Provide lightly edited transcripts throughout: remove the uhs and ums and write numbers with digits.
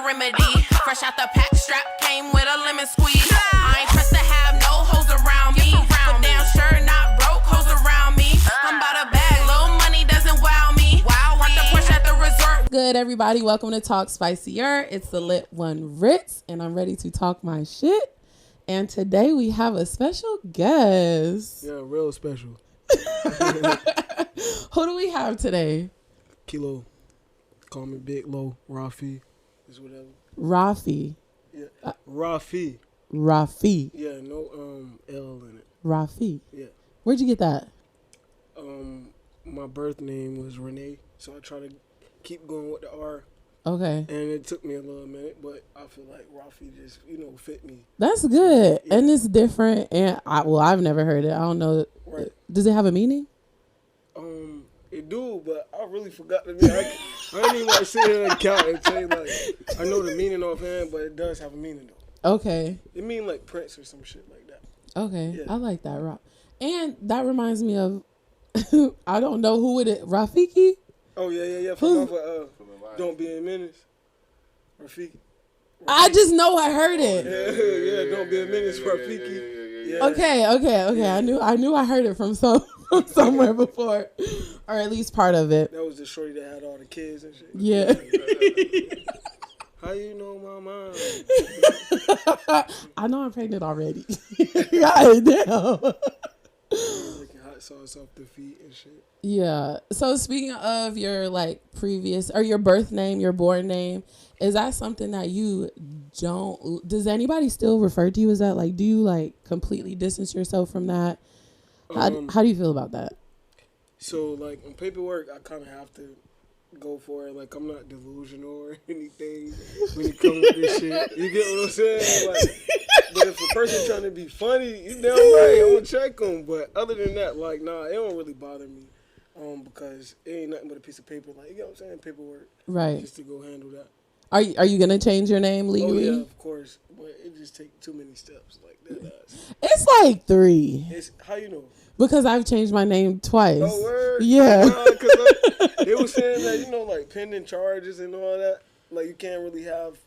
remedy. Fresh out the pack, strap came with a lemon squeeze. I ain't pressed to have no hoes around me. But damn sure not broke hoes around me. I'm about a bag, little money doesn't wow me. Want the push at the resort. Good, everybody. Welcome to TalkSpicyHER. It's the lit one, Ritzy, and I'm ready to talk my shit. And today we have a special guest. Yeah, real special. Who do we have today? Kilo. Call me Big Low. Rahfi. Is whatever. Rahfi. Yeah. Rahfi. Rahfi. Yeah, no L in it. Rahfi. Yeah. Where'd you get that? My birth name was Renee, so I try to keep going with the R. Okay. And it took me a little minute, but I feel like Rahfi just, fit me. That's good. Yeah. And it's different. And I've never heard it. I don't know. Right. Does it have a meaning? It do, but I really forgot the meaning. I didn't even like sit here and count and say like I know the meaning offhand, but it does have a meaning though. Okay. It mean like Prince or some shit like that. Okay. Yeah. I like that, Rock. And that reminds me of I don't know who it is. Rafiki? Oh yeah. From Don't Be a Menace. Rafiki. I just know I heard it. Yeah. Don't Be a Menace, Rafiki. Yeah. Okay. I knew I heard it from somewhere before, or at least part of it. That was the shorty that had all the kids and shit. Yeah. How you know my mom? I know I'm pregnant already. God damn. Licking hot sauce off the feet and shit. Yeah. So speaking of your previous or your birth name, your born name, is that something that you don't? Does anybody still refer to you as that? Like, do you completely distance yourself from that? How do you feel about that? So on paperwork, I kind of have to go for it. Like I'm not delusional or anything when it comes to this shit. You get what I'm saying? But if a person trying to be funny, you damn right, I'm gonna check them. But other than that, nah, it don't really bother me. Because it ain't nothing but a piece of paper. You know what I'm saying? Paperwork. Right. Just to go handle that. Are you gonna change your name legally? Oh yeah, of course. But it just takes too many steps like that. It's 3. It's how you know? Because I've changed my name twice. Oh, word? Yeah. Because they were saying that, pending charges and all that. You can't really have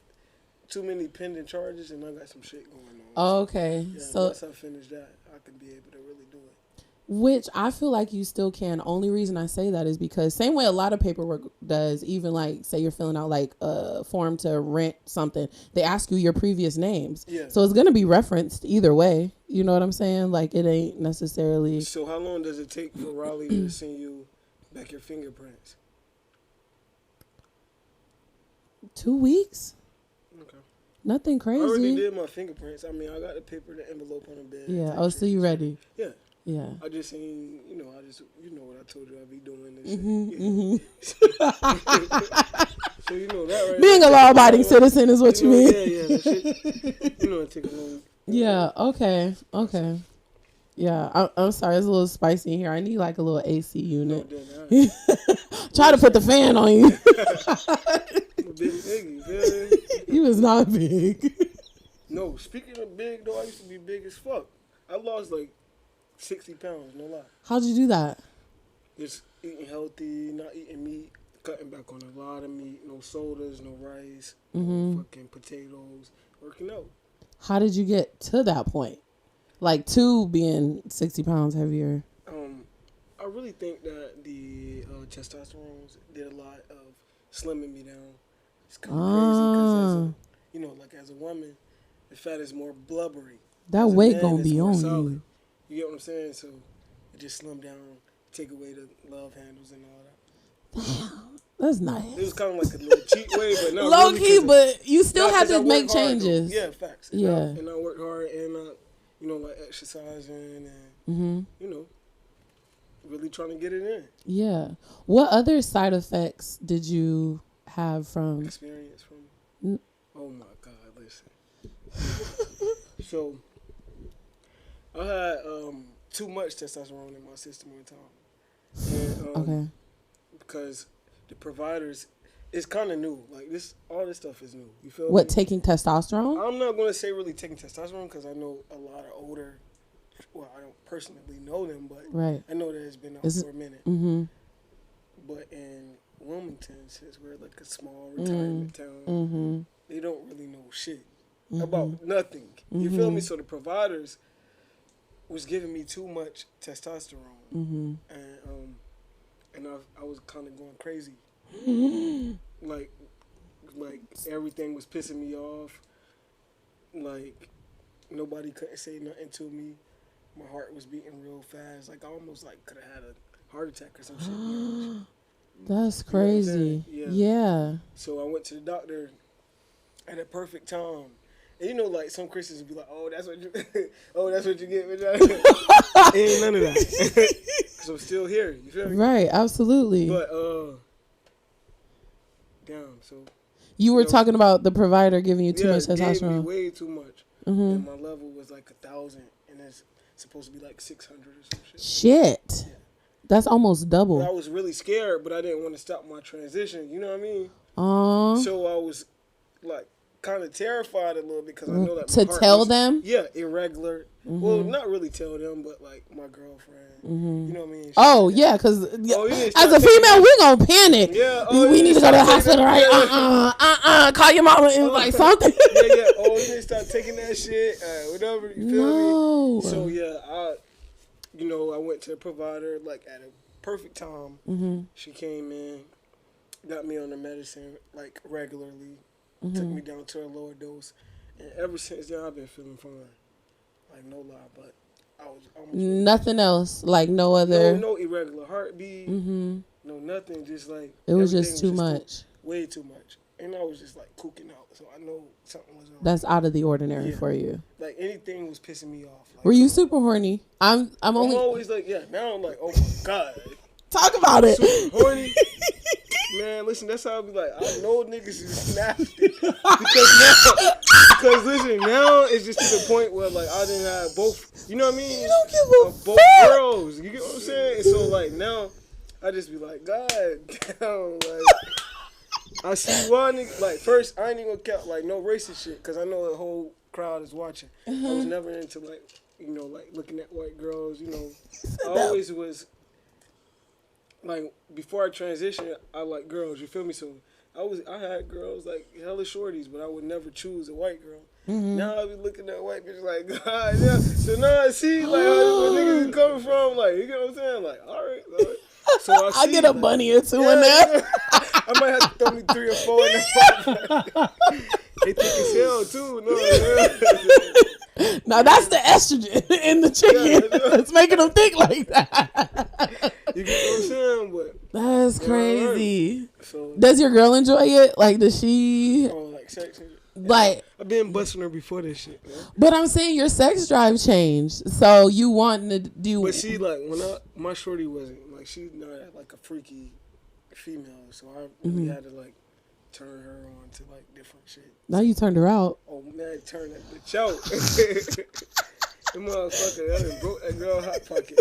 too many pending charges, and I got some shit going on. Oh, okay. Yeah, so once I finish that, I can be able to really do it. Which I feel like you still can. Only reason I say that is because same way a lot of paperwork does, even say you're filling out a form to rent something, they ask you your previous names. Yeah. So it's going to be referenced either way. You know what I'm saying? It ain't necessarily. So how long does it take for Raleigh to send you back your fingerprints? 2 weeks? Okay. Nothing crazy. I already did my fingerprints. I got the paper, the envelope on the bed. Yeah. Oh, so you ready? Yeah. Yeah. I just seen, what I told you I'd be doing this shit. So you know that, right? Being a law-abiding citizen is what you mean. Yeah, that shit. It take a long. Yeah, okay. Yeah, I'm sorry, it's a little spicy in here. I need a little AC unit. No, try to put the fan on you. I'm a big nigga, man. He was not big. No, speaking of big, though, I used to be big as fuck. I lost 60 pounds, no lie. How'd you do that? Just eating healthy, not eating meat, cutting back on a lot of meat, no sodas, no rice, no fucking potatoes, working out. How did you get to that point? To being 60 pounds heavier? I really think that the testosterone did a lot of slimming me down. It's kind of crazy because as a woman, the fat is more blubbery. That weight gonna be on you. You get what I'm saying? So it just slimmed down, take away the love handles and all that. Damn, that's nice. It was kind of a little cheap way, but not low really key. But you still had to make changes. Yeah, facts. And I worked hard and exercising and really trying to get it in. Yeah. What other side effects did you have from experience from? Oh my God! Listen. So I had too much testosterone in my system one time. And, okay. Because the providers, it's kind of new. All this stuff is new. You feel what, me? taking testosterone? I'm not going to say really taking testosterone because I know a lot of older, I don't personally know them, but right. I know that it's been out for a minute. Mm-hmm. But in Wilmington, since we're a small retirement town, they don't really know shit about nothing. You feel me? So the providers was giving me too much testosterone, and I was kind of going crazy. Like everything was pissing me off. Like nobody couldn't say nothing to me. My heart was beating real fast. Like I almost like could have had a heart attack or some shit. That's crazy. Yeah. So I went to the doctor at a perfect time. And you know, like some Christians would be like, "Oh, that's what you, that's what you get." Ain't none of that. Cause I'm still here. You feel me? Right. Absolutely. But damn. So you were talking about the provider giving you too much testosterone. Gave me way too much. And my level was like 1,000, and it's supposed to be like 600 or some shit. Shit. Yeah. That's almost double. But I was really scared, but I didn't want to stop my transition. You know what I mean? So I was like kind of terrified a little bit because I know that to tell them. Yeah, irregular. Well, not really tell them, but like my girlfriend. You know what I mean? Yeah, because as a female, we gonna panic. Yeah, we need to go to the hospital, right? Call your mama and like something. Yeah. Oh, you need to start taking that shit, whatever. You feel me? So yeah, I went to a provider like at a perfect time. She came in, got me on the medicine like regularly, took me down to a lower dose, and ever since then I've been feeling fine. Like no lie, but I was almost nothing else, like no other. No irregular heartbeat. No nothing. Just like it was just too much. Way too much, and I was just like cooking out. So I know something was wrong. That's out of the ordinary for you. Like anything was pissing me off. Like, were you super horny? I'm always like now I'm like, oh my god. Talk about it. Super horny. Man, listen, that's how I be like, I know niggas is nasty. Because listen, now it's just to the point where like I didn't have both, you know what I mean? You don't give a both fuck. girls. You get what I'm saying? And so like now I just be like, God damn, like I see one nigga, like first I ain't even gonna count like no racist shit because I know the whole crowd is watching. I was never into like, like looking at white girls, I always was like before I transitioned, I like girls. You feel me? So I had girls like hella shorties, but I would never choose a white girl. Now I be looking at white bitches like, God, yeah. So now I see like where niggas is coming from. Like you get what I'm saying? Like all right. So I get a bunny or two in there. I might have to throw me 3 or 4 in there. They think it's hell too. No. Now that's the estrogen in the chicken. It's making them think like that. You get what I'm saying? But that's crazy. So, does your girl enjoy it? Like, does she? Oh, like sex? Like, I've been busting her before this shit, man. But I'm saying your sex drive changed, so you wanting to do. But she like my shorty wasn't like she's not like a freaky female, so I really had to like turn her on to like different shit. Now you turned her out. Oh man, turn that bitch out. The motherfucker that done broke that girl hot pocket,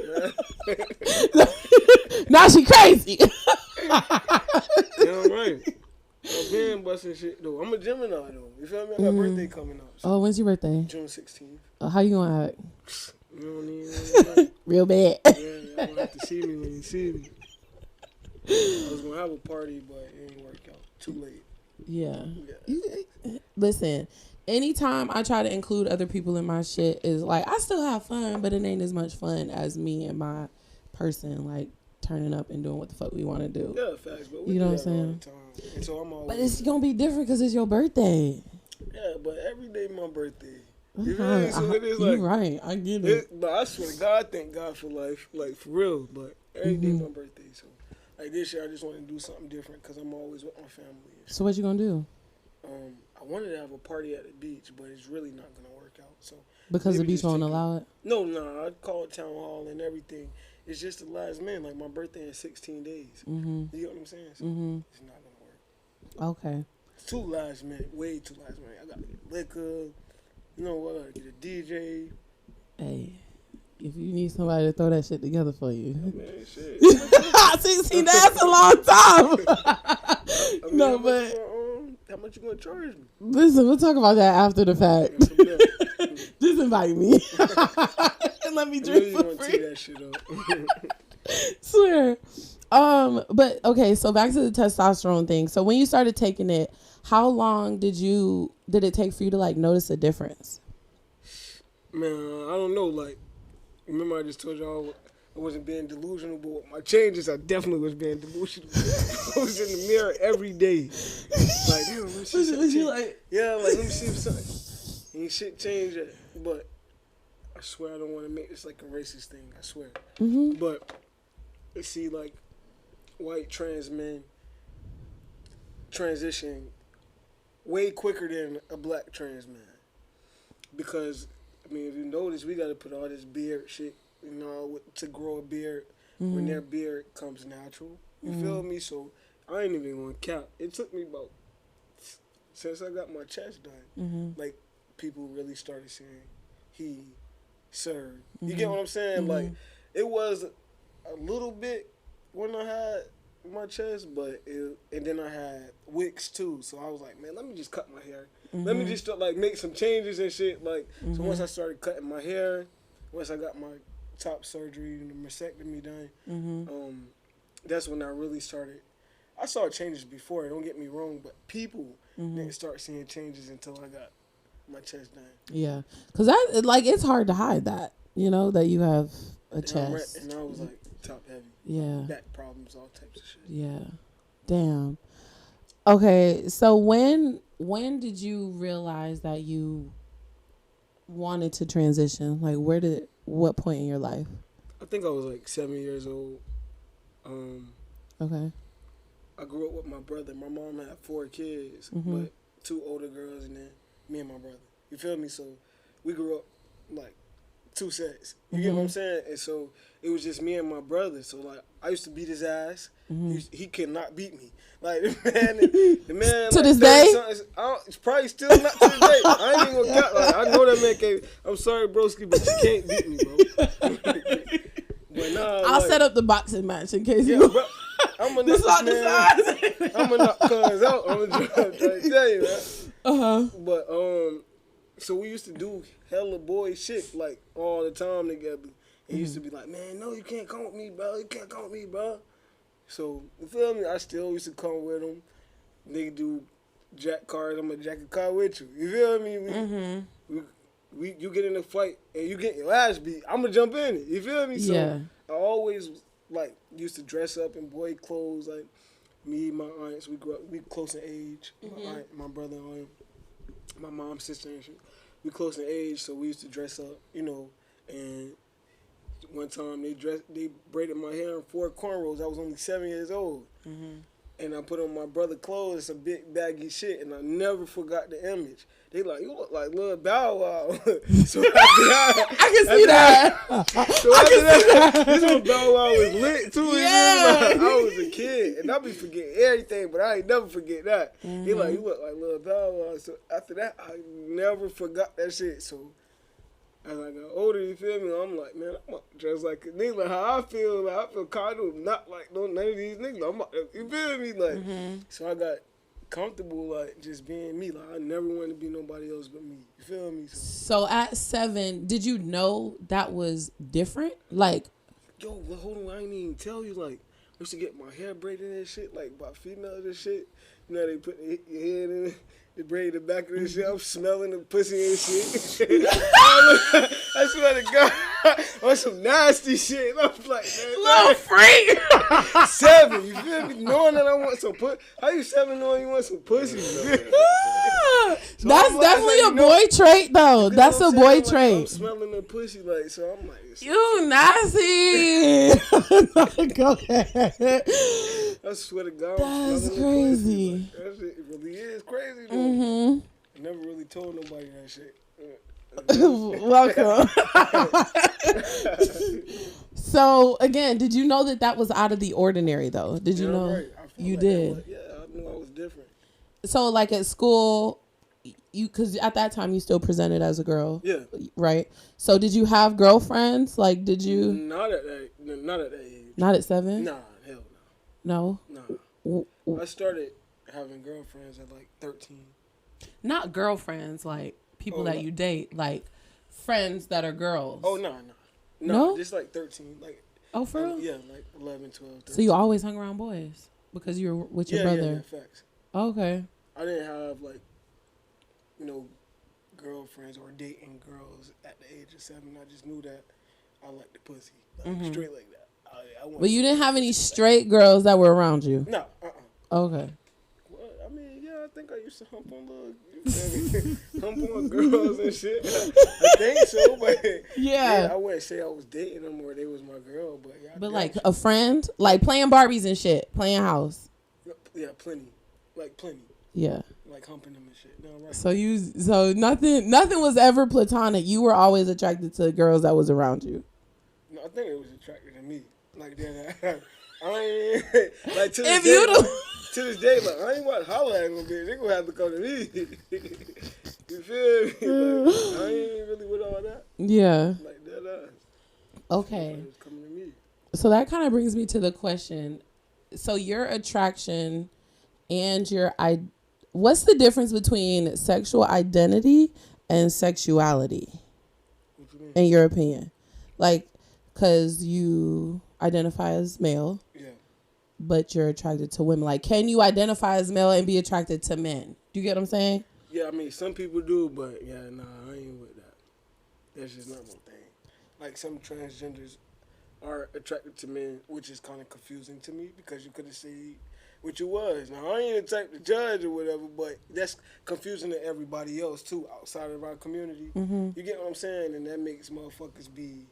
man. Now she crazy. Yeah, right. I'm been busting shit though. I'm a Gemini though. You feel me? I got birthday coming up. So. Oh, when's your birthday? June 16th. How you gonna act? You don't even know. Real bad. Yeah, you're gonna have to see me when you see me. I was gonna have a party, but it didn't work out. Too late. Yeah. Listen, anytime I try to include other people in my shit is like I still have fun, but it ain't as much fun as me and my person like turning up and doing what the fuck we want to do. Yeah, facts. But we you know do what I'm saying? And so I'm always, but it's gonna be different because it's your birthday. Yeah, but every day my birthday. You know, so it is like, you're right. I get it. But I swear to God, thank God for life, like for real. But every day my birthday, so like this year I just want to do something different because I'm always with my family. So what you gonna do? I wanted to have a party at the beach, but it's really not gonna work out. So because the beach won't allow it. No, I called town hall and everything. It's just the last minute. Like my birthday in 16 days. You know what I'm saying? So it's not gonna work. Okay. It's too last minute. Way too last minute. I gotta get liquor. You know what? I gotta get a DJ. Hey, if you need somebody to throw that shit together for you. Oh, man, shit. see, that's a long time. No, but how much you gonna charge me? Listen, we'll talk about that after the fact. Just invite me. And let me drink for free. That shit up. Swear. But okay, so back to the testosterone thing. So when you started taking it, how long did it take for you to like notice a difference? Man, I don't know. Like, remember I just told y'all I wasn't being delusional, but with my changes, I definitely was being delusional. I was in the mirror every day. Like, damn, let me see something Was you change. like? Yeah, like, let me see if something. Ain't shit changed yet. But I swear I don't want to make this like a racist thing. I swear. Mm-hmm. But, you see, like, white trans men transition way quicker than a black trans man. Because, I mean, if you notice, we got to put all this beard shit, you know, to grow a beard when their beard comes natural. You feel me? So I ain't even going to count. It took me about, since I got my chest done, like, people really started saying he, sir. You get what I'm saying? Like, it was a little bit when I had my chest, and then I had wicks too. So I was like, man, let me just cut my hair. Let me just like make some changes and shit. Like, so once I started cutting my hair, once I got my top surgery and the mastectomy done, that's when I really started. I saw changes before. Don't get me wrong, but people didn't start seeing changes until I got my chest done. Yeah, because that like it's hard to hide that, you know, that you have a chest. And I was like top heavy. Yeah. Back problems, all types of shit. Yeah. Damn. Okay, so when did you realize that you wanted to transition? Like, what point in your life? I think I was like 7 years old. Okay. I grew up with my brother. My mom had 4 kids, but 2 older girls and then me and my brother. You feel me? So we grew up like 2 sets. You get what I'm saying? And so it was just me and my brother. So like I used to beat his ass. He could not beat me. Like the man to like, this day? It's probably still not to this day. I ain't even gonna count. Like, I know that man can't. I'm sorry, broski, but you can't beat me, bro. But nah, I'll like, set up the boxing match in case yeah, you. bro, I'm gonna This knock is this not the man. size. I'm gonna knock cuz out. I'm gonna try to tell you, man. But so we used to do hella boy shit like all the time together. He used to be like, man, no, you can't come with me, bro. You can't come with me, bro. So you feel me? I still used to come with him. Nigga do jack cars. I'm gonna jack a car with you. You feel me? You get in a fight and you get your ass beat. I'm gonna jump in it. You feel me? So Yeah. I always like used to dress up in boy clothes. Like me, my aunts, we grew up. We close in age. My aunt, my brother, and my mom's sister and shit. We close in age, so we used to dress up, you know. And one time they braided my hair in 4 cornrows. I was only 7 years old. And I put on my brother clothes, some big baggy shit, and I never forgot the image. They like, you look like Lil Bow Wow. So I can see that. So after that, this one Bow Wow was lit too. Yeah. Like, I was a kid, and I be forgetting everything, but I ain't never forget that. He like, you look like Lil Bow Wow. So after that, I never forgot that shit. So as I got older, you feel me? I'm like, man, I'm dressed like a nigga. Like how I feel. Like I feel kind of not like none of these niggas. You feel me? Like, so I got comfortable, like just being me. Like I never wanted to be nobody else but me. You feel me? So at 7, did you know that was different? Like, yo, but hold on, I ain't even tell you. Like, I used to get my hair braided and shit, like by females and shit. You know, they put your head in it. They braid the back of this shit. I'm smelling the pussy and shit. I swear to God, on some nasty shit. I was like, man, little freak. 7, you feel me? Knowing that I want some pussy. How you 7 knowing you want some pussy? So That's like, definitely you a know, boy trait, though. you know That's what a I'm boy saying? Like, trait. I'm smelling the pussy, like, so I'm like, You nasty. Go ahead. I swear to God, That's I'm smelling crazy. the pussy. Like, that shit really is crazy, though. I never really told nobody that shit. Welcome. So again, did you know that was out of the ordinary though? Did you know? Right. I felt You like did. that, yeah, I knew I was different. So like at school, because at that time you still presented as a girl. Yeah. Right. So did you have girlfriends? Like, did you? Not at that age. Not at 7? Nah, hell no. No. Nah. I started having girlfriends at like 13. Not girlfriends, like people that no. you date, like friends that are girls. Oh, no. No? Just like 13. Like, Oh, for real? Yeah, like 11, 12, 13. So you always hung around boys because you were with your brother? Yeah, facts. Okay. I didn't have, like, you know, girlfriends or dating girls at the age of 7. I just knew that I liked the pussy. Like, straight like that. But you didn't have any straight girls that were around you? No, Okay. Well, I mean, yeah, I think I used to hump on little, you feel me? Hump on girls and shit. I think so, but Yeah. I wouldn't say I was dating them or they was my girl, but yeah. But like a friend? Like playing Barbies and shit? Playing house? Yeah, plenty. Like plenty. Yeah. Like humping them and shit. No, right. So nothing was ever platonic. You were always attracted to girls that was around you. No, I think it was attracted to me. Like that. I ain't like to this If day. you don't- To this day, like I ain't want to holler at them, bitch. They gonna have to come to me. You feel me? Like I ain't really with all that. Yeah. Like that. Okay. It's coming to me. So that kind of brings me to the question. So your attraction and what's the difference between sexual identity and sexuality? What you mean? In your opinion? Like, because you identify as male. Yeah. But you're attracted to women. Like, can you identify as male and be attracted to men? Do you get what I'm saying? Yeah, I mean, some people do, but yeah, nah, I ain't with that. That's just not my thing. Like, some transgenders are attracted to men, which is kind of confusing to me because you could have said what you was. Now, I ain't the type to judge or whatever, but that's confusing to everybody else, too, outside of our community. Mm-hmm. You get what I'm saying? And that makes motherfuckers be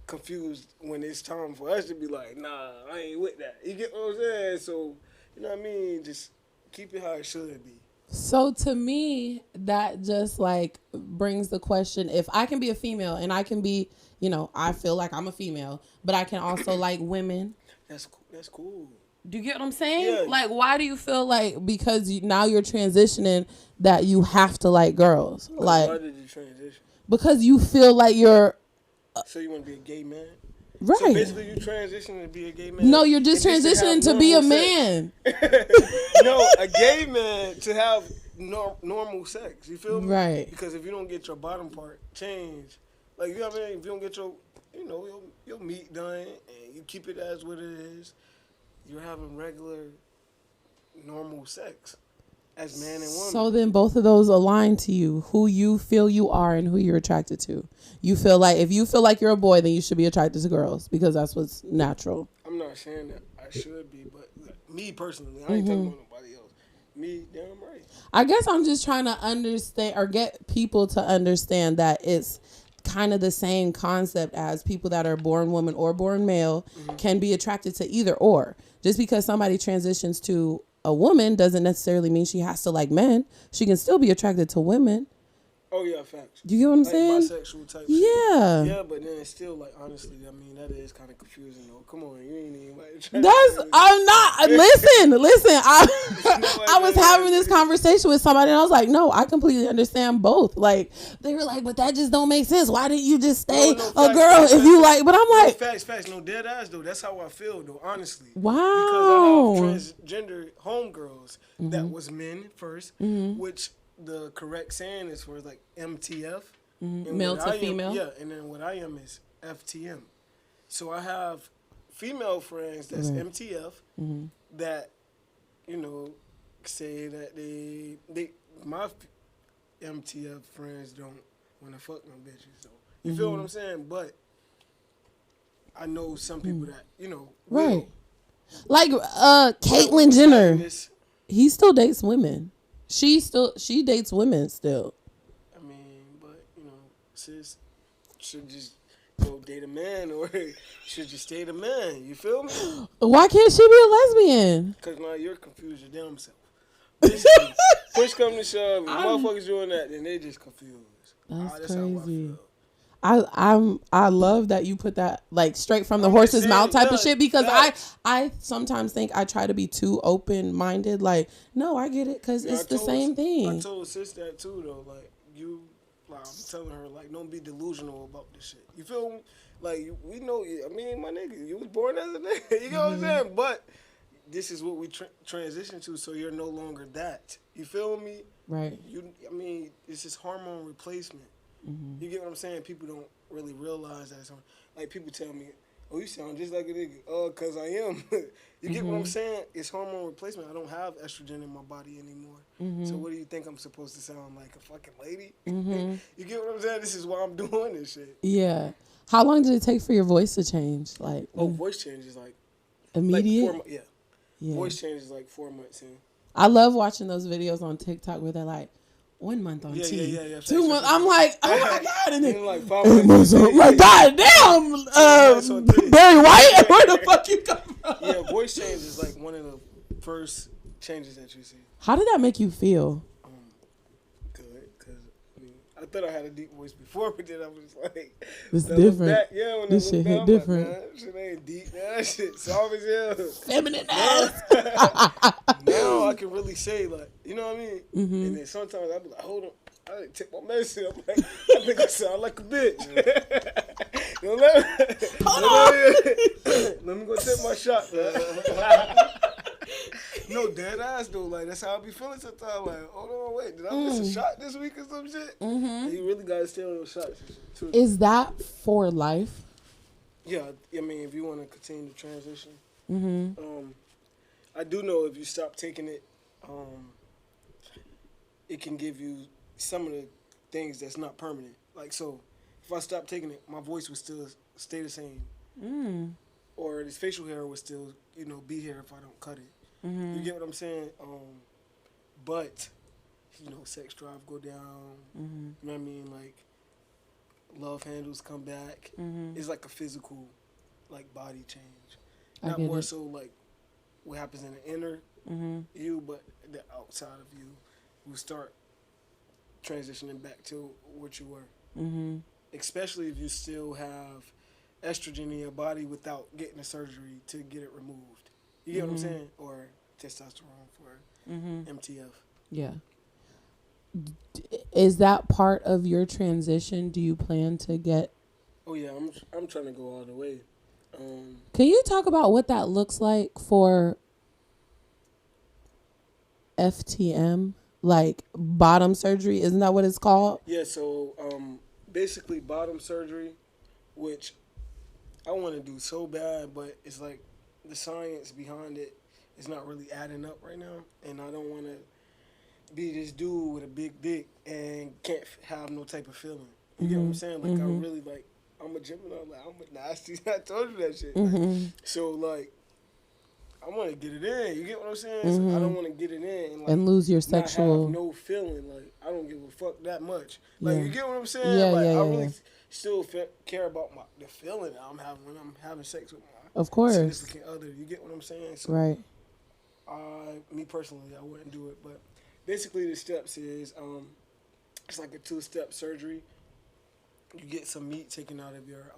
confused when it's time for us to be like, nah, I ain't with that. You get what I'm saying? So, you know what I mean? Just keep it how it should be. So to me, that just like brings the question, if I can be a female and I can be, I feel like I'm a female, but I can also like women. That's cool. Do you get what I'm saying? Yeah. Like, why do you feel like, because now you're transitioning, that you have to like girls? Like, why did you transition? Because you feel like you're... So you want to be a gay man? Right. So basically you transitioning to be a gay man? No, you're just transitioning to be a man. No, a gay man to have normal sex. You feel me? Right. Because if you don't get your bottom part changed, like, you know what I mean? If you don't get your, your meat done and you keep it as what it is, you're having regular, normal sex as man and woman. So then both of those align to you, who you feel you are and who you're attracted to. You feel like, if you feel like you're a boy, then you should be attracted to girls because that's what's natural. I'm not saying that I should be, but me personally, I ain't talking about nobody else. Me, damn right. I guess I'm just trying to understand or get people to understand that it's kind of the same concept as people that are born woman or born male can be attracted to either or. Just because somebody transitions to a woman doesn't necessarily mean she has to like men. She can still be attracted to women. Oh, yeah, facts. Do you get what I'm like saying? Bisexual type Yeah. shit. Yeah, but then it's still, like, honestly, I mean, that is kind of confusing, though. Come on, you ain't even like... I'm not... Listen. I was having this conversation with somebody and I was like, no, I completely understand both. Like, they were like, but that just don't make sense. Why didn't you just stay a girl if you like... But I'm like... Facts. No, dead ass, though. That's how I feel, though, honestly. Wow. Because I have transgender homegirls that was men first, which... The correct saying is for like MTF. Male to female? Yeah, and then what I am is FTM. So I have female friends that's MTF that, say that they my MTF friends don't want to fuck no bitches. So you feel what I'm saying? But I know some people that, Right. Like Caitlyn Jenner. He still dates women. She dates women still. I mean, but sis should just go date a man or should just date a man. You feel me? Why can't she be a lesbian? Because now you're confused your damn self. Basically, push come to shove, if motherfuckers doing that, then they just confused. That's crazy. I love that you put that like straight from the horse's mouth type of shit because I sometimes think I try to be too open minded. Like, no, I get it because it's the same thing. I told sis that too though. Like I'm telling her like don't be delusional about this shit. You feel me? Like we know. I mean, my nigga, you was born as a nigga. You know what I'm saying? But this is what we transition to, so you're no longer that. You feel me? Right. I mean, this is hormone replacement. You get what I'm saying? People don't really realize that. Like, people tell me, oh, you sound just like a nigga. Cause I am. You get what I'm saying? It's hormone replacement. I don't have estrogen in my body anymore. So what do you think I'm supposed to sound like, a fucking lady? You get what I'm saying? This is why I'm doing this shit. Yeah. How long did it take for your voice to change? Like, voice change is like immediate? Like yeah. Voice change is like 4 months in. I love watching those videos on TikTok where they're like, 1 month on T. Yeah. 2 months. I'm like, oh my God. And then like 5 months. I'm like, God damn. Barry White, where the fuck you come from? Yeah, voice change is like one of the first changes that you see. How did that make you feel? Good, because I thought I had a deep voice before, but then I was like, it's different. Back, when this shit hit different. Like, that shit ain't deep, man. That shit soft as hell. Feminine ass. Now I can really say, like, you know what I mean? And then sometimes I be like, hold on, I didn't take my medicine. I'm like, I think I sound like a bitch. Let me go take my shot, man. No, dead ass though. Like, that's how I be feeling sometimes. Like, hold on, wait, did I miss a shot this week or some shit? You really gotta stay on those shots. Too. Is that for life? Yeah, I mean, if you want to continue the transition. I do know if you stop taking it, it can give you some of the things that's not permanent. Like, so, if I stop taking it, my voice would still stay the same. Or this facial hair would still, be here if I don't cut it. You get what I'm saying? But, sex drive go down. You know what I mean? Like, love handles come back. It's like a physical, like, body change. Not more so, like, what happens in the inner you, but the outside of you will start transitioning back to what you were. Especially if you still have estrogen in your body without getting a surgery to get it removed. You get what I'm saying? Or testosterone for MTF. Yeah. Is that part of your transition? Do you plan to get... Oh, yeah. I'm trying to go all the way. Can you talk about what that looks like for FTM? Like bottom surgery? Isn't that what it's called? Yeah, so basically bottom surgery, which I want to do so bad, but it's like the science behind it is not really adding up right now. And I don't want to be this dude with a big dick and can't have no type of feeling. You get what I'm saying? Like, I really, like, I'm a Gemini. Like, I'm a nasty. I told you that shit. Like, so, like, I want to get it in. You get what I'm saying? So I don't want to get it in and, like, and lose your not sexual... have no feeling. Like, I don't give a fuck that much. Like, you get what I'm saying? Yeah, like, yeah, I really still care about the feeling that I'm having when I'm having sex with my Of course. significant other. You get what I'm saying? So, right. Me personally, I wouldn't do it. But basically, the steps is it's like a 2-step surgery. You get some meat taken out of your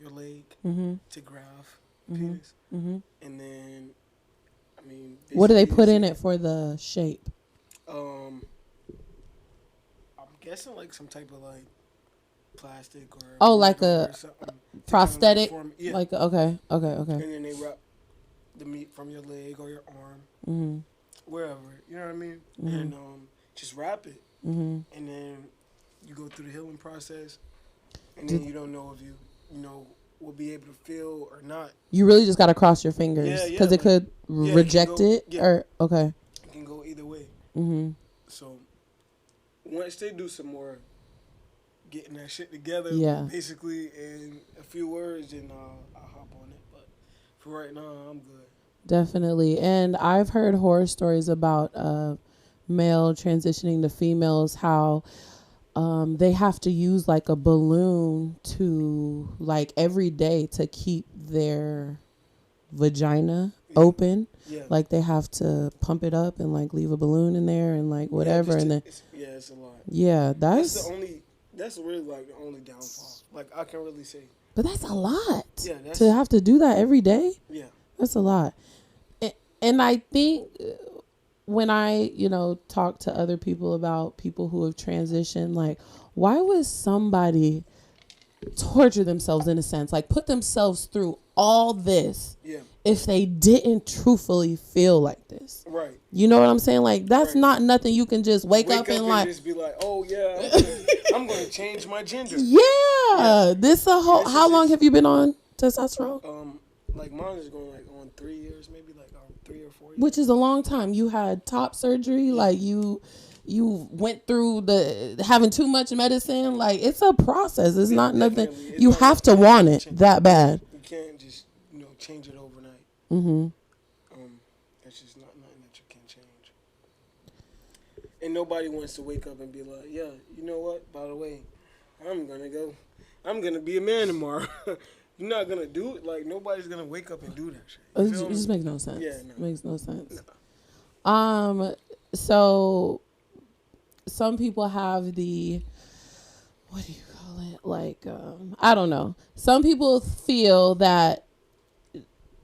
leg to graft penis, and then what do they put in it for the shape? I'm guessing like some type of like plastic or like a prosthetic, yeah. like okay. And then they wrap the meat from your leg or your arm, wherever, you know what I mean, and just wrap it, and then you go through the healing process, and then you don't know if you will be able to feel or not. You really just got to cross your fingers because it could reject it or okay. It can go either way. So once they do some more getting that shit together, basically in a few words, then I'll hop on it. But for right now, I'm good. Definitely. And I've heard horror stories about male transitioning to females, how they have to use like a balloon to like every day to keep their vagina open. Yeah. Like they have to pump it up and like leave a balloon in there and like whatever. And then it's a lot. Yeah, that's really like the only downfall. Like I can really say. But that's a lot. Yeah, to have to do that every day. Yeah, that's a lot. And I think when I, talk to other people about people who have transitioned, like, why would somebody torture themselves in a sense, like put themselves through all this if they didn't truthfully feel like this? Right. You know what I'm saying? Like, that's not nothing you can just wake up and like just be like, oh yeah, I'm going to change my gender. Yeah. This a whole. How long have you been on testosterone? Like mine is going like on 3 years, maybe like 3 or 4 years. Which is a long time. You had top surgery, like you went through the having too much medicine. Like it's a process. It's not nothing. You have to want it that bad. You can't just change it overnight. It's just not nothing that you can change. And nobody wants to wake up and be like, yeah, you know what? By the way, I'm gonna be a man tomorrow. You're not gonna do it. Like nobody's gonna wake up and do that shit. It just makes no sense. Yeah, no. Makes no sense. No. So some people have the, what do you call it? Like, I don't know. Some people feel that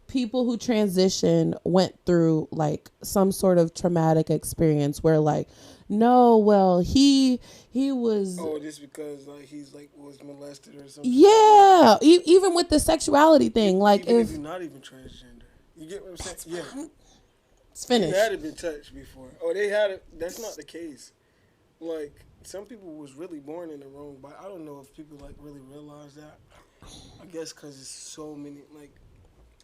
people who transition went through like some sort of traumatic experience where like, no, well, he was. Oh, just because like he's like was molested or something. Yeah, even with the sexuality thing, like even if you're not even transgender, you get what I'm saying? Yeah, it's finished. They had it been touched before. Oh, they had it. That's not the case. Like some people was really born in the wrong body. I don't know if people like really realize that. I guess because it's so many like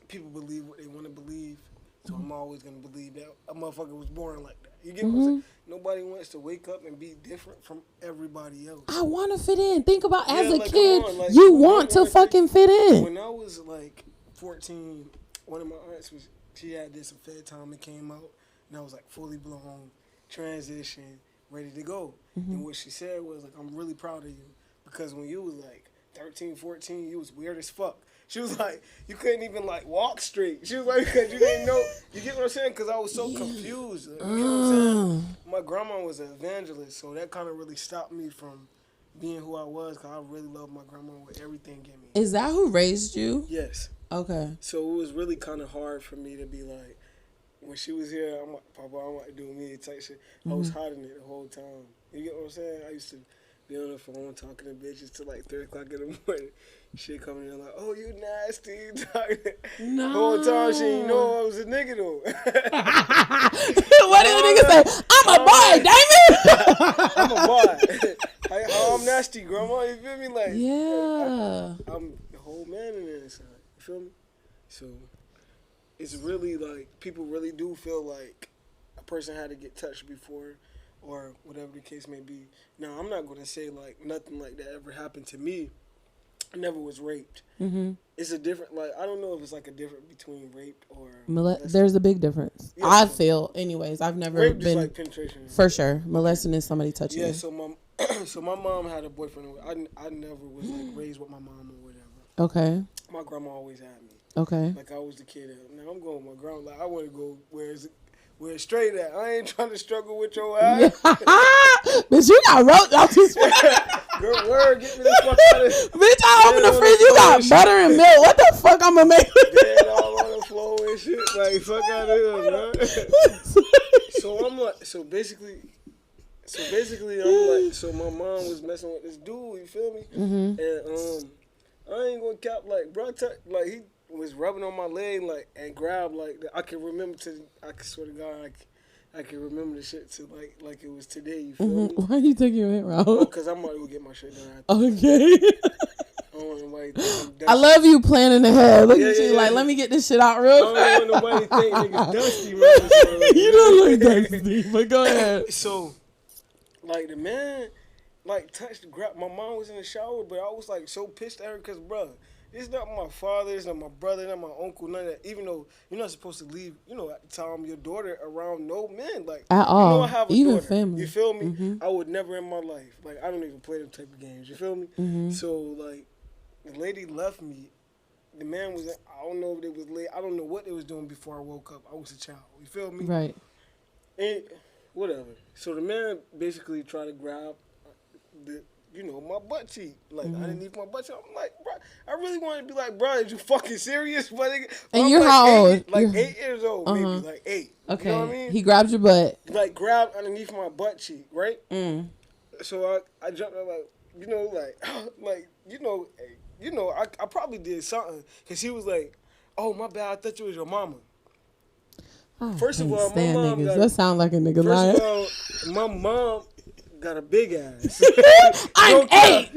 people believe what they want to believe. So I'm always gonna believe that a motherfucker was born like that. You get what I'm saying? Nobody wants to wake up and be different from everybody else. I want to fit in. Think about as a like, kid, on, like, you want to fucking fit in. When I was like 14, one of my aunts she had this Fed time that came out, and I was like fully blown, transition, ready to go. And what she said was like, I'm really proud of you because when you was like 13, 14, you was weird as fuck. She was like, you couldn't even like walk straight. She was like, because you didn't know. You get what I'm saying? Because I was so confused. You know what I'm saying? My grandma was an evangelist, so that kind of really stopped me from being who I was. Because I really love my grandma with everything in me. Is that who raised you? Yes. Okay. So it was really kind of hard for me to be like, when she was here, I'm like, Papa, I'm like doing me type shit. I was hiding it the whole time. You get what I'm saying? I used to be on the phone talking to bitches till like 3 o'clock in the morning. Shit coming in like, oh, you nasty. No. The whole time she didn't know I was a nigga though. What did the nigga say? I'm a boy, David. I'm a boy. How I'm nasty, grandma. You feel me? Like, yeah. I'm the whole man in there inside. You feel me? So it's really like people really do feel like a person had to get touched before or whatever the case may be. Now, I'm not going to say like nothing like that ever happened to me. I never was raped. It's a different, like, I don't know if it's like a difference between raped or there's a big difference. Yeah, I feel, anyways. I've never rape been. Is like penetration. For sure. Molesting is somebody touching you. Yeah, so my mom had a boyfriend. I never was like raised with my mom or whatever. Okay. My grandma always had me. Okay. Like I was the kid. Now I'm going with my grandma. Like I want to go where it's straight at. I ain't trying to struggle with your ass. Bitch, you got rope out this Good word, get me the fuck out of here. Bitch, I open the fridge, you got butter and milk. What the fuck I'm gonna make with this? Dead all on the floor and shit. Like, fuck out of here, man. So I'm like, so basically I'm like, so my mom was messing with this dude, you feel me? And I ain't gonna cap, like, bro, like, he was rubbing on my leg, like, and grabbed, like, I can remember I swear to God, I can remember the shit to like it was today. You feel me? Why are you taking your hit route? Because I'm about to go get my shit done. Okay. I don't want nobody think I love you planning ahead. Look at you, yeah. like, let me get this shit out real fast. I don't want nobody think niggas dusty, man. You don't look dusty, but go ahead. So, like, the man, like, touched, grabbed. My mom was in the shower, but I was, like, so pissed at her because, bruh, it's not my father, it's not my brother, not my uncle, none of that. Even though you're not supposed to leave, at the time, your daughter around no men. Like, at all. I have a even daughter. Family. You feel me? I would never in my life. Like, I don't even play them type of games. You feel me? So, like, the lady left me. The man was, I don't know if it was late. I don't know what they was doing before I woke up. I was a child. You feel me? Right. And whatever. So the man basically tried to grab my butt cheek. Like, underneath my butt cheek. I'm like, bro, I really wanted to be like, bro, is you fucking serious? But and you're like how old? Like 8 years old, maybe. Like 8. Okay. You know what I mean? He grabbed your butt. Like, grabbed underneath my butt cheek, right? So I jumped up I probably did something. Because he was like, oh, my bad, I thought you was your mama. First of all, my mom niggas. That sound like a nigga lying. First of all, my mom got a big ass. I'm 8.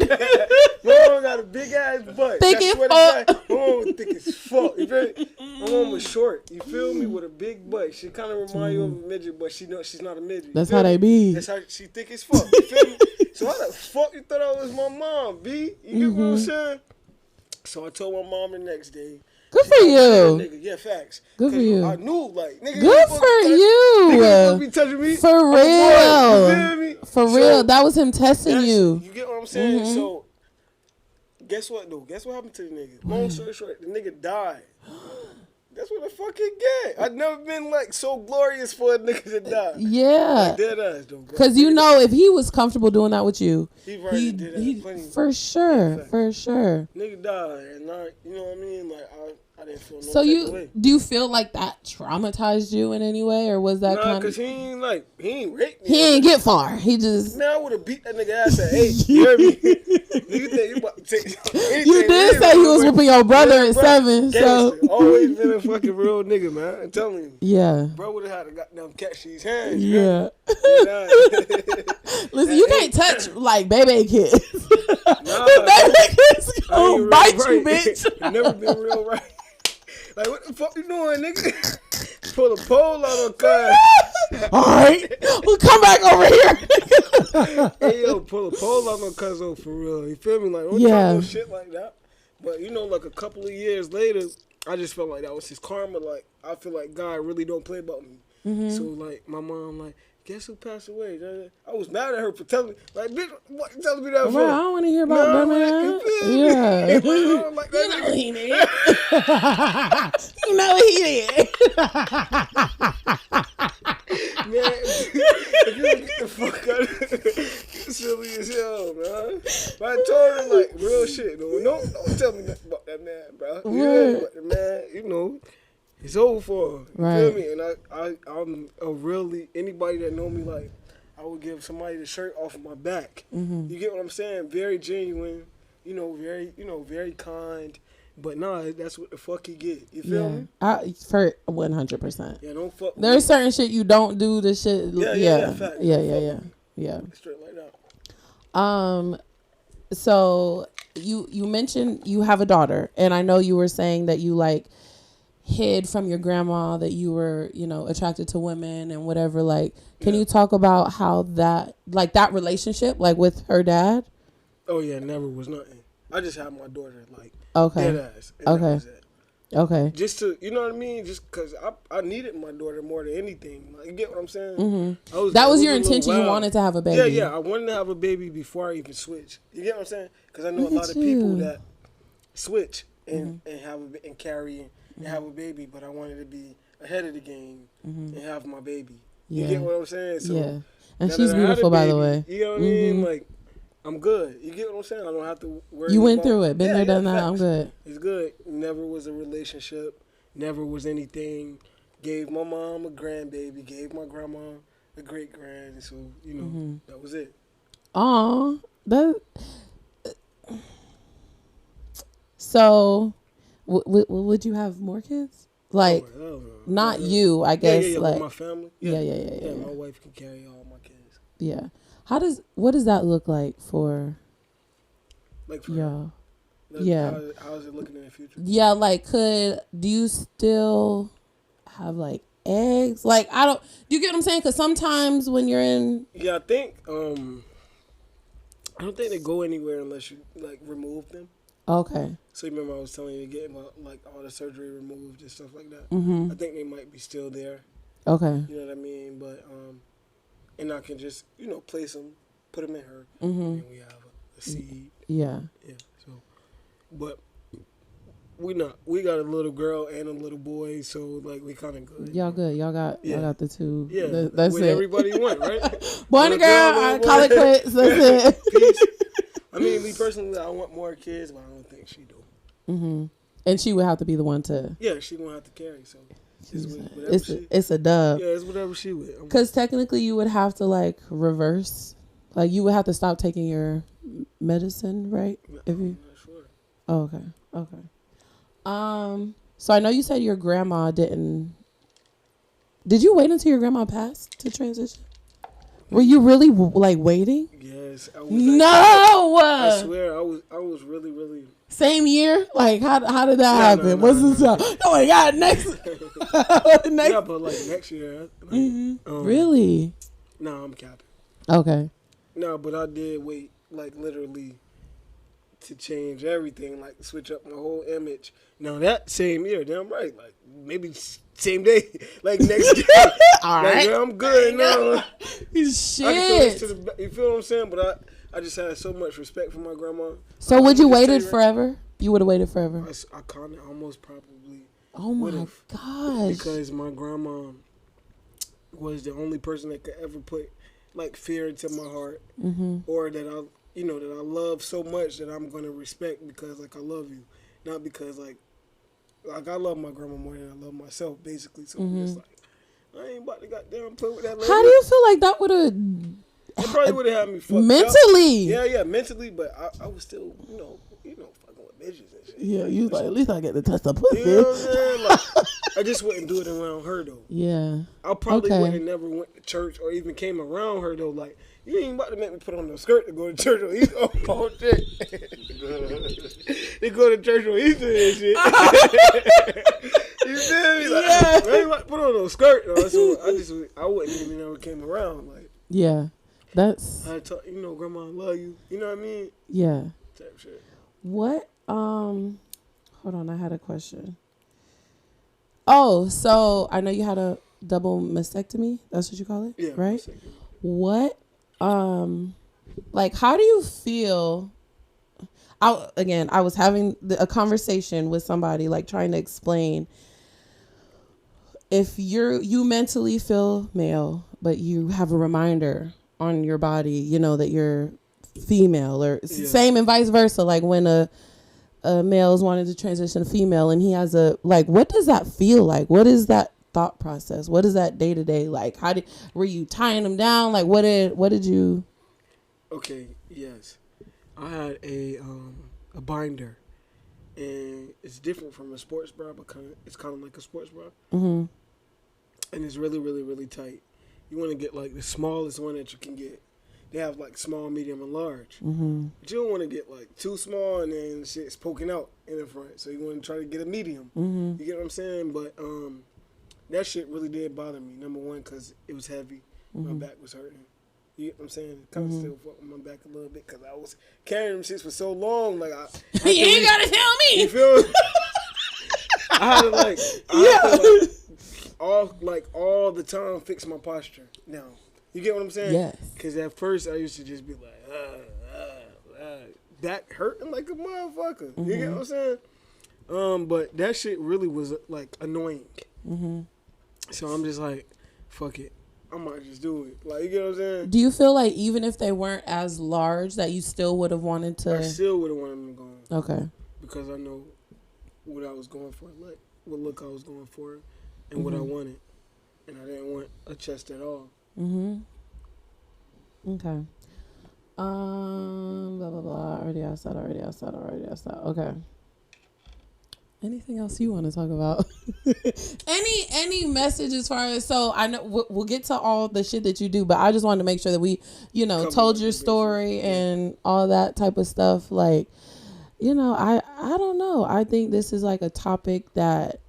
My mom got a big ass butt. Thick as fuck. My mom was thick as fuck. You feel me? My mom was short. You feel me? With a big butt. She kind of remind you of a midget, but she's not a midget. That's how they be. That's how she thick as fuck. You feel me? So how the fuck you thought I was my mom, B? You get what I'm saying? So I told my mom the next day. Good for you. Nigga, yeah, facts. Good for you. I knew, like, nigga. Good for you. Nigga be touching me. For real. You feel me? For real. That was him testing you. You get what I'm saying? So, guess what, though? Guess what happened to the nigga? Long story short, the nigga died. That's what the fuck he get. I've never been, like, so glorious for a nigga to die. Yeah. Like, dead ass, though, bro. Because you know, if he was comfortable doing that with you, he did that plenty. For sure. For sure. Nigga died, and you know what I mean? Like, I didn't feel no So type of way. do you feel like that traumatized you in any way, or was that Nah, kind of? because he ain't raped me. He ain't get far. He just. Man, I would have beat that nigga ass at 8. You heard me? You think you about to take anything? You did say he was whooping your brother at 7, so. Gangster. Always been a fucking real nigga, man. I'm telling you. Yeah. Bro would have had to goddamn catch these hands. Yeah. Man. Listen, you can't touch like baby kids. Nah, Baby kids I ain't gonna real bite you, right. bitch. Never been real right. Like, what the fuck you doing, nigga? Pull a pole out of cuz. All right, we'll come back over here. Hey, yo, pull a pole out of cuz for real. You feel me? Like, don't try no shit like that. But, you know, like a couple of years later, I just felt like that was his karma. Like, I feel like God really don't play about me. So, like, my mom, like, guess who passed away? I was mad at her for telling me, like, bitch, what you telling me that for? I don't want to hear about that, man. Yeah. Like, you know he did. You know what he did. Man, if you don't get the fuck out of here, you're silly as hell, man. But I told her, like, real shit, though. Don't tell me nothing about that man, bro. You know, but the man, you know, it's over for him. You feel me? And I'm a really, anybody that know me, like, I would give somebody the shirt off of my back. You get what I'm saying? Very genuine, very kind. But nah, that's what the fuck he get. You feel me? For 100%. Yeah, don't fuck. There's certain shit you don't do. The shit. Yeah. Straight like that. So you mentioned you have a daughter, and I know you were saying that you like hid from your grandma that you were, attracted to women and whatever. Like, can you talk about how that relationship, like with her dad? Oh yeah, never was nothing. I just had my daughter, like, dead ass. Okay. Just to, you know what I mean? Just because I needed my daughter more than anything. Like, you get what I'm saying? That was your intention. You wanted to have a baby. Yeah. I wanted to have a baby before I even switch. You get what I'm saying? Because I know a lot of people that switch and and carry and have a baby, but I wanted to be ahead of the game and have my baby. You get what I'm saying? So, and she's beautiful, by the way. You know what I mean? Like, I'm good. You get what I'm saying? I don't have to worry. You went through it. Been there, done that. I'm good. It's good. Never was a relationship. Never was anything. Gave my mom a grandbaby. Gave my grandma a great grand. So, that was it. Aw. So, would you have more kids? Like, not you, I guess. Yeah, like with my family. Yeah. My wife can carry all my kids. Yeah. What does that look like for y'all? How is it looking in the future? Yeah, like, do you still have like eggs? Like, do you get what I'm saying? Because sometimes when you're in. Yeah, I think, I don't think they go anywhere unless you, like, remove them. Okay. So, remember I was telling you to get, like, all the surgery removed and stuff like that? I think they might be still there. Okay. You know what I mean? But, and I can just, place them, put them in her, and we have a seed. Yeah. Yeah, so, but we got a little girl and a little boy, so, like, we kind of good. Y'all good. Y'all got the two. Yeah, that's what it. everybody want, right? Boy and a girl, I call it quits. That's it. Peace. I mean, me personally, I want more kids, but I don't think she do. And she would have to be the one to. Yeah, she gonna have to carry, so. It's a dub. Yeah, it's whatever she would. Because technically you would have to like reverse. Like you would have to stop taking your medicine, right? I'm not sure. Oh, okay. So I know you said your grandma didn't. Did you wait until your grandma passed to transition? Were you really like waiting? Yes. I was No. I swear, I was really, really. Same year? Like how did that happen? No, What's this? Oh my God! Next. Next. Yeah, but like next year. Really? No, I'm capping. Okay. No, but I did wait, like literally, to change everything, like switch up my whole image. Now that same year, damn right, like maybe same day, like next day. All like, right. yeah, I'm good now. Shit. I can throw this to the, you feel what I'm saying? But I just had so much respect for my grandma. So would you waited forever? You would have waited forever. I kind of almost probably. Oh my gosh. Because my grandma was the only person that could ever put like fear into my heart, or that I love so much that I'm gonna respect because like I love you, not because like I love my grandma more than I love myself, basically. So it's like I ain't about to goddamn play with that lady. How do you feel like that would have? It probably would have had me fucked mentally. up. Yeah, mentally, but I was still, fucking with bitches and shit. Yeah, you like, at least I get to touch the pussy. You know what I'm saying? Like, I just wouldn't do it around her, though. Yeah. I probably wouldn't never went to church or even came around her, though. Like, you ain't about to make me put on no skirt to go to church on Easter. Oh, shit. They go to church on Easter and shit. You feel me? Like, I ain't about to put on no skirt, though. So I wouldn't even ever came around. Like, yeah. That's. I talk, grandma, I love you. You know what I mean? Yeah. Type shit. What? Hold on, I had a question. Oh, so I know you had a double mastectomy. That's what you call it, yeah, right? Mastectomy. What? Like, how do you feel? I was having a conversation with somebody, like trying to explain if you mentally feel male, but you have a reminder on your body, that you're female, or same and vice versa. Like when a male is wanting to transition to female and he has what does that feel like? What is that thought process? What is that day to day like? Were you tying them down? Like what did you? Okay, yes, I had a binder, and it's different from a sports bra, but it's kind of like a sports bra, and it's really, really, really tight. You want to get like the smallest one that you can get. They have like small, medium, and large. But you don't want to get like too small and then shit's poking out in the front. So you want to try to get a medium. You get what I'm saying? But that shit really did bother me. Number one, because it was heavy. My back was hurting. You get what I'm saying? It kind of still fucked with my back a little bit because I was carrying them shits for so long. Like you ain't got to tell me. You feel me? I had to all the time fix my posture. Now, you get what I'm saying? Yes. Because at first I used to just be like, back hurting like a motherfucker. You get what I'm saying? But that shit really was like annoying. So I'm just like, fuck it. I might just do it. Like, you get what I'm saying? Do you feel like even if they weren't as large that you still would have wanted to? I still would have wanted them gone. Okay. Because I know what I was going for, like what look I was going for, and what I wanted. And I didn't want a chest at all. Okay. Blah blah blah. Already asked that. Okay. Anything else you want to talk about? any message as far as, so I know we'll get to all the shit that you do, but I just wanted to make sure that we, told your story and all that type of stuff. Like, I don't know. I think this is like a topic that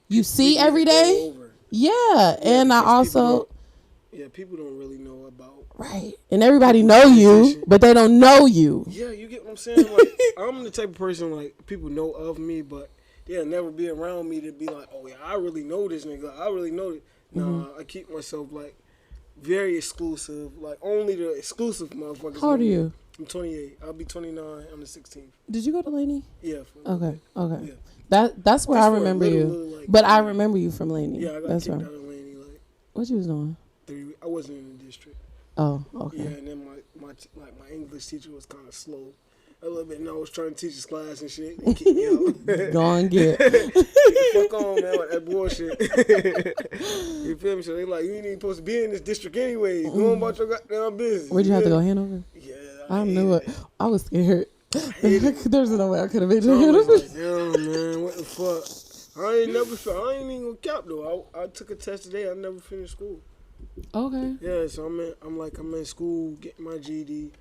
you see every day. Yeah, and I also. People don't really know about. Right. And everybody know you, but they don't know you. Yeah, you get what I'm saying? Like, I'm the type of person, like, people know of me, but they'll never be around me to be like, oh, yeah, I really know this nigga. I really know it. Nah, I keep myself, like, very exclusive. Like, only the exclusive motherfuckers. How old are you? I'm 28. I'll be 29 on the 16th. Did you go to Laney? Yeah. Okay. Yeah. That's where I remember you. Little, like, but I remember you from Laney. Yeah, I got that's kicked right. out of Laney, like. What you was doing? I wasn't in the district. Oh, okay. Yeah, and then my English teacher was kind of slow. A little bit. I was trying to teach his class and shit. They kicked me out. Go on, get. Get the fuck on, man, with that bullshit. You feel me? So they like, you ain't even supposed to be in this district anyway. Go on about your goddamn business. Where'd you have to go, Hanover? Yeah. I knew it. I was scared. There's no way I could have made I you was like, damn, man, what the fuck? I ain't even gonna cap though. I took a test today. I never finished school. Okay. Yeah, so I'm in school getting my GED.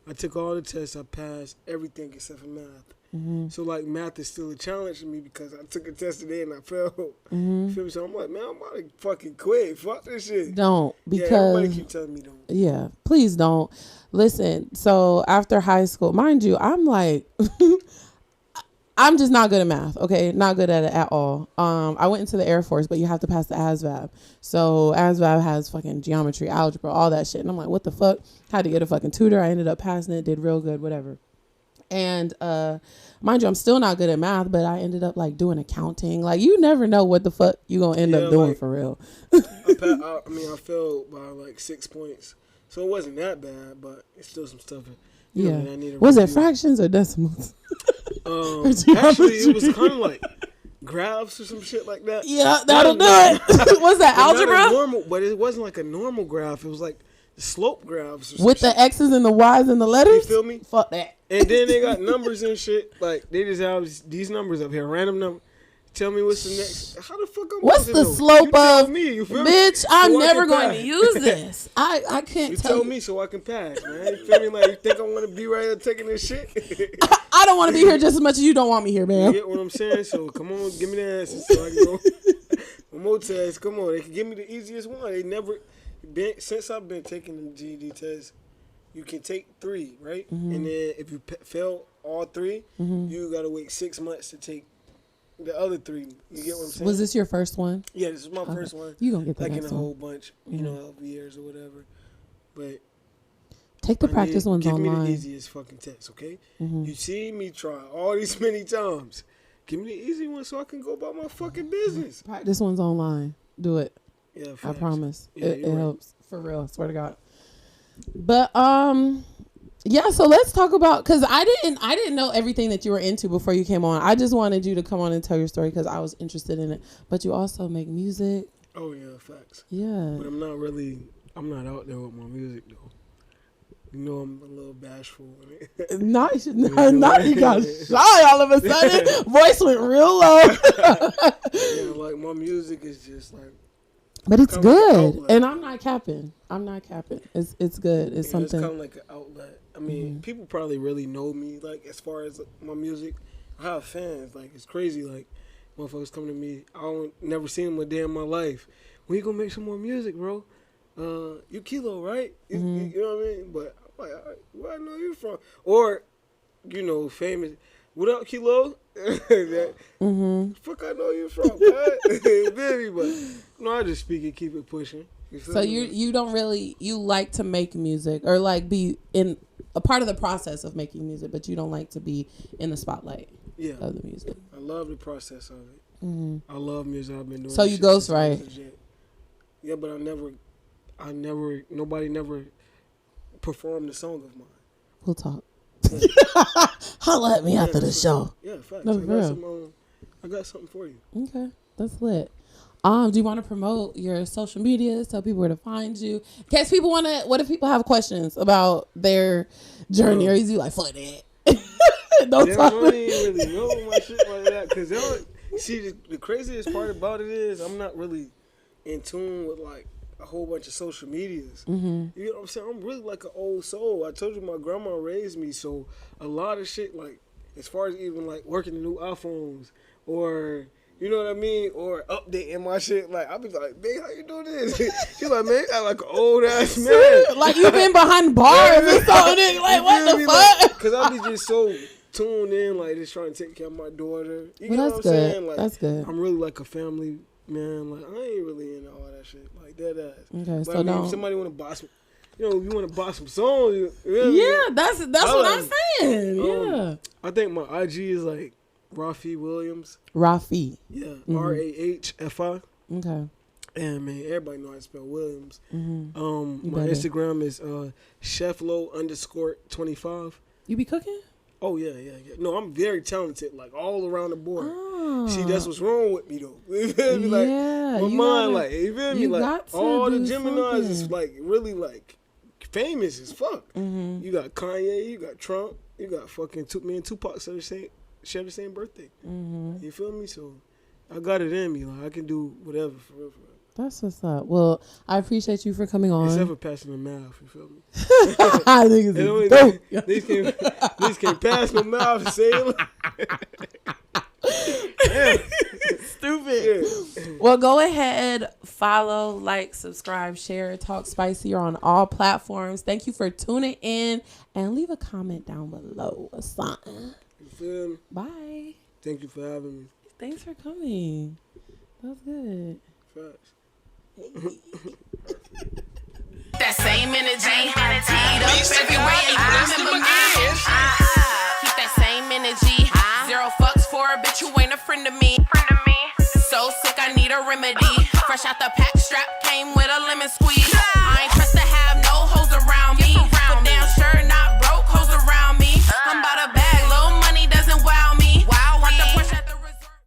I took all the tests, I passed everything except for math. Mm-hmm. So like math is still a challenge for me because I took a test today and I failed. Mm-hmm. Feel me? So I'm like, man, I'm about to fucking quit. Fuck this shit. Don't, Yeah, everybody because keep telling me don't. yeah, please don't. Listen, so after high school, mind you, I'm like I'm just not good at math, okay? Not good at it at all. I went into the Air Force, but you have to pass the ASVAB. So ASVAB has fucking geometry, algebra, all that shit. And I'm like, what the fuck? Had to get a fucking tutor. I ended up passing it, did real good, whatever. And mind you, I'm still not good at math, but I ended up like doing accounting. Like, you never know what the fuck you gonna end up doing, like, for real. I failed by like 6 points. So it wasn't that bad, but it's still some stuff. Yeah. Was it fractions or decimals? Actually, it was kind of like graphs or some shit like that. Yeah, that'll do it. Was that algebra? Normal, but it wasn't like a normal graph. It was like slope graphs. Or with the shit. X's and the Y's and the letters? You feel me? Fuck that. And then they got numbers and shit. Like, they just have these numbers up here, random number. Tell me what's the next. How the fuck I'm what's the slope of? Me, you feel bitch, me? I'm never going to use this. I can't you tell me. Me so I can pass, man. You feel me? Like, you think I want to be right here taking this shit? I don't want to be here just as much as you don't want me here, man. You get what I'm saying? So come on, give me the answers so I can go. One more test. Come on, they can give me the easiest one. They never since I've been taking the GED test. You can take 3, right? Mm-hmm. And then if you fail all 3, you gotta wait 6 months to take the other 3. You get what I'm saying? Was this your first one? Yeah, this is my first one. You gonna get the like next in a one. whole bunch, you know, of years or whatever. But take the practice ones online. Give me the easiest fucking test, okay? You see me try all these many times. Give me the easy one so I can go about my fucking business. Practice ones online. Do it. Yeah, I promise. Yeah, it helps for real. I swear to God. But yeah, so let's talk about, because I didn't know everything that you were into before you came on. I just wanted you to come on and tell your story because I was interested in it. But you also make music. Oh yeah, facts. Yeah. But I'm not out there with my music though. You know, I'm a little bashful. Not you got shy all of a sudden. Voice went real low. Yeah, like my music is just like. But it's good, and I'm not capping. It's good. It's something. It's kind of like an outlet. I mean, people probably really know me. Like, as far as my music, I have fans. Like, it's crazy. Like, motherfuckers come to me. I don't never seen them a day in my life. When you gonna make some more music, bro? You Kilo, right? You know what I mean? But I'm like, where I know you from? Or, you know, famous. What up, Kilo? Fuck, I know you from, baby, but no, I just speak and keep it pushing. So you don't really, you like to make music or like be in a part of the process of making music, but you don't like to be in the spotlight of the music. I love the process of it. I love music. I've been doing. So you ghostwrite? Yeah, but nobody never performed a song of mine. We'll talk. Holla at me after the show. Yeah, facts. No, I got something for you. Okay, that's lit. Do you want to promote your social media? Tell people where to find you. In case people want to, what if people have questions about their journey? Or is you like, fuck that? Don't talk. They don't really know my shit like that. Because see, the craziest part about it is I'm not really in tune with like a whole bunch of social medias. You know what I'm saying? I'm really like an old soul. I told you my grandma raised me, so a lot of shit, like as far as even like working the new iPhones or you know what I mean, or updating my shit, like I'll be like, babe, how you do this? She's like, man, I like an old ass man. Like you've been behind bars or something. Like what the fuck? Because I be just so tuned in, like just trying to take care of my daughter. You know what I'm good. saying? Like that's good. I'm really like a family man. Like I ain't really into all that shit. Like that ass. Okay, but so I mean, if somebody want to buy some, you know, if you want to buy some songs, you know, yeah, that's what I'm saying. Yeah. I think my IG is like Rahfi Williams. Rahfi. Yeah, RAHFI. Okay. And man, everybody know how to spell Williams. My Instagram is cheflo_25. You be cooking? Oh yeah. No, I'm very talented, like all around the board. Oh. See, that's what's wrong with me though. You feel me? Like my mind, like you feel me? Like all the Geminis is like really like famous as fuck. You got Kanye, you got Trump, you got fucking me and Tupac share the same birthday. You feel me? So I got it in me. Like I can do whatever for real. That's what's up. Well, I appreciate you for coming on. Except for passing the mouth, you feel me? Niggas can't pass no mouth and say it. Stupid. Yeah. Well, go ahead, follow, like, subscribe, share, Talk Spicy. You're on all platforms. Thank you for tuning in and leave a comment down below or something. You feel me? Bye. Thank you for having me. Thanks for coming. That was good. Facts. That same energy, teed up everywhere you remember me. Keep that same energy. 0 fucks for a bitch who ain't a friend of me. So sick, I need a remedy. Fresh out the pack strap.